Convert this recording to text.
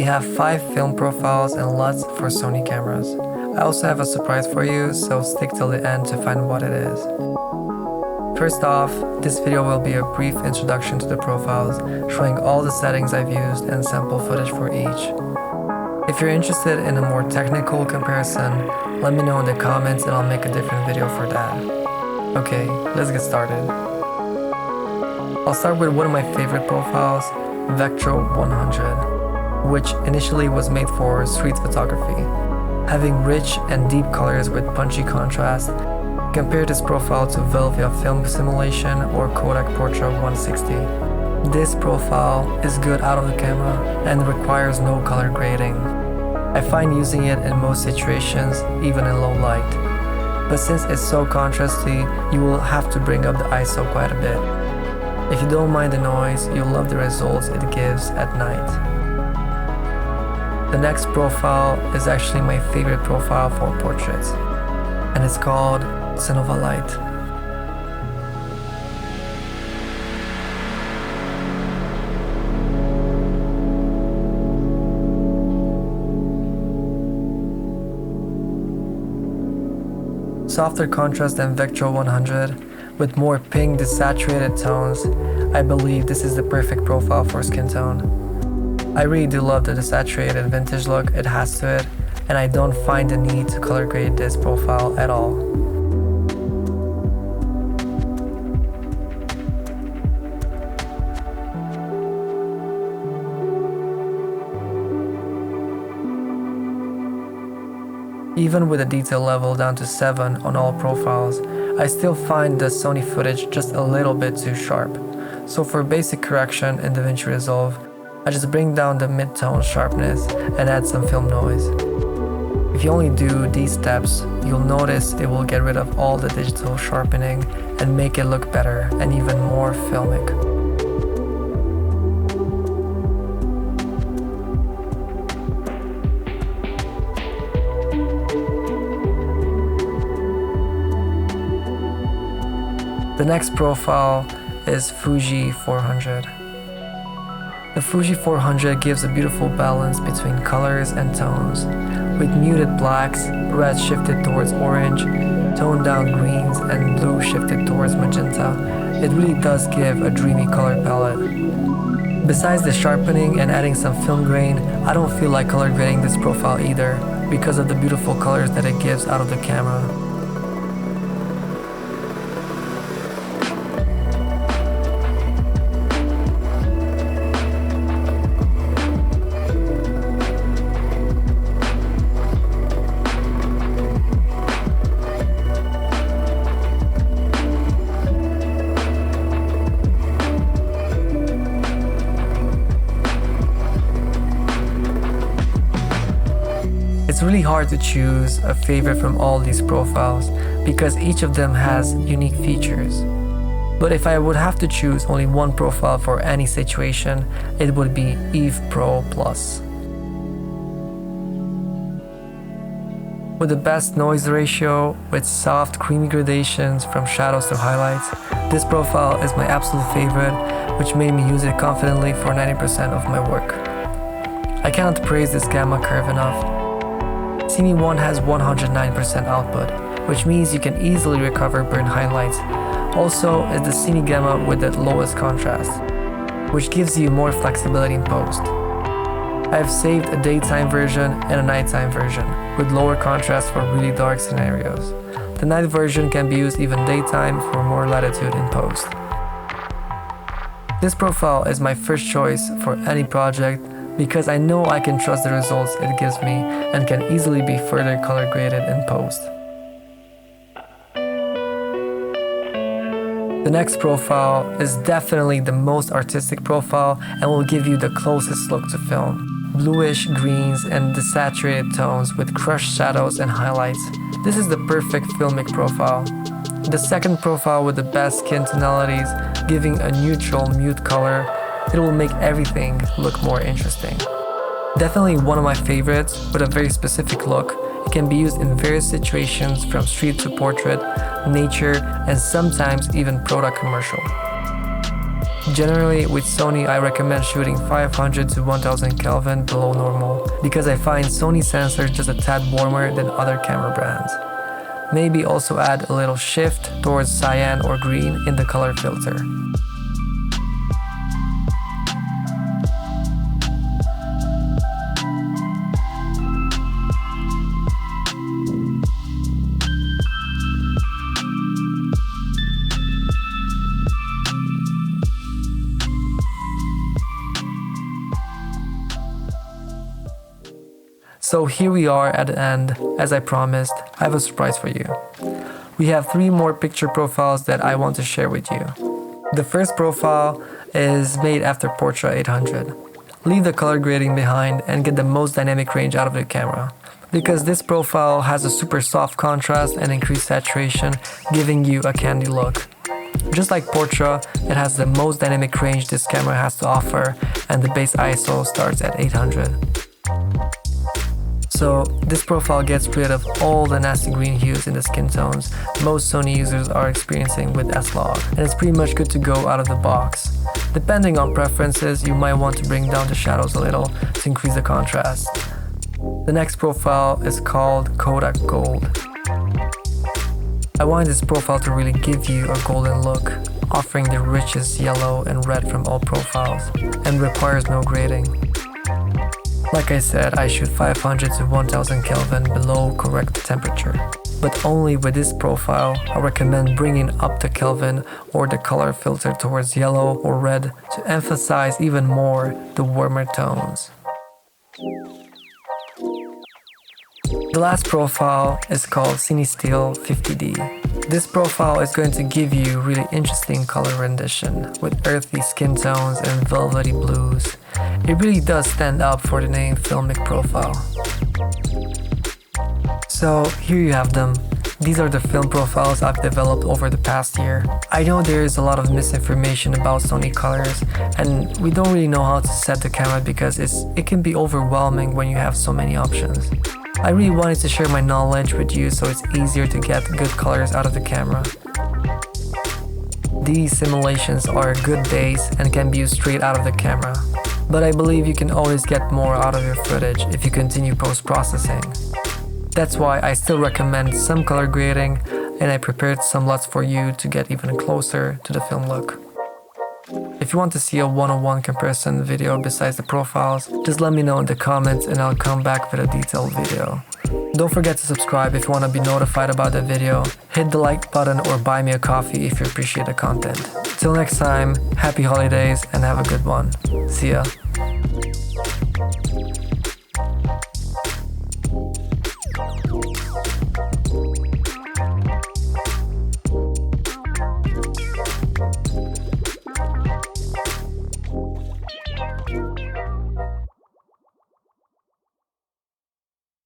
have 5 film profiles and LUTs for Sony cameras. I also have a surprise for you, so stick till the end to find what it is. First off, this video will be a brief introduction to the profiles, showing all the settings I've used and sample footage for each. If you're interested in a more technical comparison, let me know in the comments and I'll make a different video for that. Okay, let's get started. I'll start with one of my favorite profiles, Evpro 100, which initially was made for street photography. Having rich and deep colors with punchy contrast, compare this profile to Bluevelvet Film Simulation or Kodak Portra 160. This profile is good out of the camera and requires no color grading. I find using it in most situations, even in low light. But since it's so contrasty, you will have to bring up the ISO quite a bit. If you don't mind the noise, you'll love the results it gives at night. The next profile is actually my favorite profile for portraits, and it's called Senova Light. Softer contrast than Evpro 100, with more pink desaturated tones. I believe this is the perfect profile for skin tone. I really do love the desaturated vintage look it has to it, and I don't find the need to color grade this profile at all. Even with the detail level down to 7 on all profiles, I still find the Sony footage just a little bit too sharp. So for basic correction in DaVinci Resolve, I just bring down the mid-tone sharpness and add some film noise. If you only do these steps, you'll notice it will get rid of all the digital sharpening and make it look better and even more filmic. The next profile is Fuji 400. The Fuji 400 gives a beautiful balance between colors and tones, with muted blacks, red shifted towards orange, toned down greens, and blue shifted towards magenta. It really does give a dreamy color palette. Besides the sharpening and adding some film grain, I don't feel like color grading this profile either, because of the beautiful colors that it gives out of the camera. It's really hard to choose a favorite from all these profiles because each of them has unique features. But if I would have to choose only one profile for any situation, it would be Evpro Plus. With the best noise ratio, with soft creamy gradations from shadows to highlights, this profile is my absolute favorite, which made me use it confidently for 90% of my work. I cannot praise this gamma curve enough. Cine 1 has 109% output, which means you can easily recover burnt highlights. Also, it's the Cine Gamma with the lowest contrast, which gives you more flexibility in post. I have saved a daytime version and a nighttime version, with lower contrast for really dark scenarios. The night version can be used even daytime for more latitude in post. This profile is my first choice for any project because I know I can trust the results it gives me and can easily be further color graded in post. The next profile is definitely the most artistic profile and will give you the closest look to film. Bluish greens and desaturated tones with crushed shadows and highlights. This is the perfect filmic profile. The second profile with the best skin tonalities, giving a neutral mute color, it will make everything look more interesting. Definitely one of my favorites with a very specific look. It can be used in various situations from street to portrait, nature, and sometimes even product commercial. Generally, with Sony, I recommend shooting 500 to 1000 Kelvin below normal, because I find Sony sensors just a tad warmer than other camera brands. Maybe also add a little shift towards cyan or green in the color filter. So here we are at the end. As I promised, I have a surprise for you. We have 3 more picture profiles that I want to share with you. The first profile is made after Portra 800. Leave the color grading behind and get the most dynamic range out of the camera, because this profile has a super soft contrast and increased saturation, giving you a candy look. Just like Portra, it has the most dynamic range this camera has to offer, and the base ISO starts at 800. So this profile gets rid of all the nasty green hues in the skin tones most Sony users are experiencing with S-Log, and it's pretty much good to go out of the box. Depending on preferences, you might want to bring down the shadows a little to increase the contrast. The next profile is called Kodak Gold. I wanted this profile to really give you a golden look, offering the richest yellow and red from all profiles, and requires no grading. Like I said, I shoot 500 to 1000 Kelvin below correct temperature. But only with this profile, I recommend bringing up the Kelvin or the color filter towards yellow or red to emphasize even more the warmer tones. The last profile is called Cinestill 50D. This profile is going to give you really interesting color rendition with earthy skin tones and velvety blues. It really does stand up for the name filmic profile. So here you have them. These are the film profiles I've developed over the past year. I know there is a lot of misinformation about Sony colors, and we don't really know how to set the camera because it can be overwhelming when you have so many options. I really wanted to share my knowledge with you so it's easier to get good colors out of the camera. These simulations are a good base and can be used straight out of the camera, but I believe you can always get more out of your footage if you continue post-processing. That's why I still recommend some color grading, and I prepared some LUTs for you to get even closer to the film look. If you want to see a one-on-one comparison video besides the profiles, just let me know in the comments and I'll come back with a detailed video. Don't forget to subscribe if you want to be notified about the video, hit the like button or buy me a coffee if you appreciate the content. Till next time, happy holidays and have a good one. See ya.